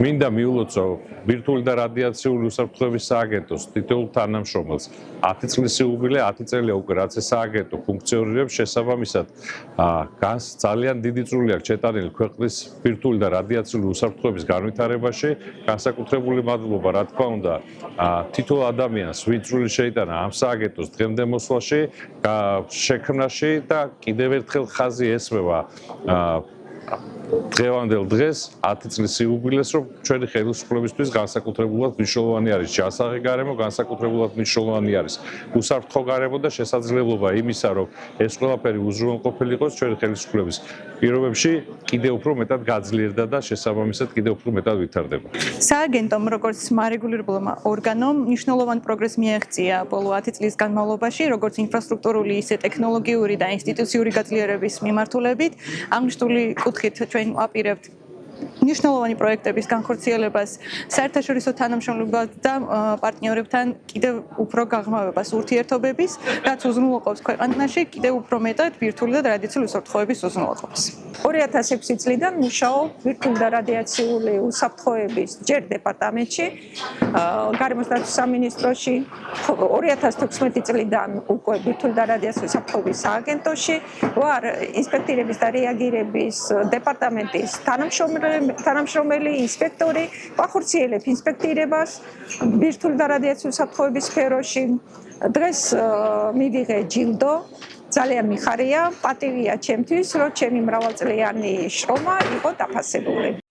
მინდა მიულოცო ბირთვული და რადიაციული უსაფრთხოების სააგენტოს თითოეულ თანამშრომელს 10 წლის სიუბილე 10 წელია უკვე რაც ეს სააგენტო ფუნქციონირებს შესაბამისად ძალიან დიდი წვლილი აქვს ჩეტანილი ქვეყნის ბირთვული და რადიაციული უსაფრთხოების განვითარებაში განსაკუთრებული მადლობა რა თქმა უნდა თითოეულ ადამიანს ვინც წვლილი შეიტანა ამ სააგენტოს დღემდე მოსვლაში შექმნაში და კიდევ ერთხელ ხაზი ესმევა დღევანდელ დღეს 10 წლის იუბილეს რომ ჩვენი ხელისუფლებისთვის განსაკუთრებულად მნიშვნელოვანი არის ჯანსაღი გარემო, განსაკუთრებულად მნიშვნელოვანი არის უსაფრთხო გარემო და შესაძლებლობა იმისა რომ ეს ყველაფერი უზრუნველყოფილი იყოს ჩვენი ხელისუფლების პირობებში კიდევ უფრო მეტად გაძლიერდა და შესაბამისად კიდევ უფრო მეტად ვითარდება. სააგენტომ როგორც მარეგულირებულმა ორგანომ მნიშვნელოვანი პროგრესი მიაღწია ბოლო 10 წლის განმავლობაში, როგორც ინფრასტრუქტურული, ისე ტექნოლოგიური და ინსტიტუციური გაძლიერების მიმართულებით. აღნიშნული კუთხით ჩვენ ვაპირებთ მნიშვნელოვანი პროექტების განხორციელებას, საერთაშორისო თანამშრომლობას და პარტნიორებთან კიდევ უფრო გაღრმავებას ურთიერთობების, რაც უზრუნველყოფს ქვეყანაში კიდევ უფრო მეტად ბირთვული და რადიაციული უსაფრთხოების უზრუნველყოფას. 2006 წლიდან მუშაობ ბირთვული და რადიაციული უსაფრთხოების ჯერ დეპარტამენტში, გარემოს დაცვის სამინისტროში, 2016 წლიდან უკვე ბირთვული და რადიაციული უსაფრთხოების სააგენტოში, ვარ ინსპექტირების და რეაგირების დეპარტამენტის თანამშრომელი, ინსპექტორი, ვახორციელებ ინსპექტირებას ბირთვული და რადიაციული უსაფრთხოების სფეროში. დღეს მივიღე ჯილდო. ძალიან მიხარია, პატივია ჩემთვის, რომ ჩემი მრავალწლიანი შრომა იყო დაფასებული.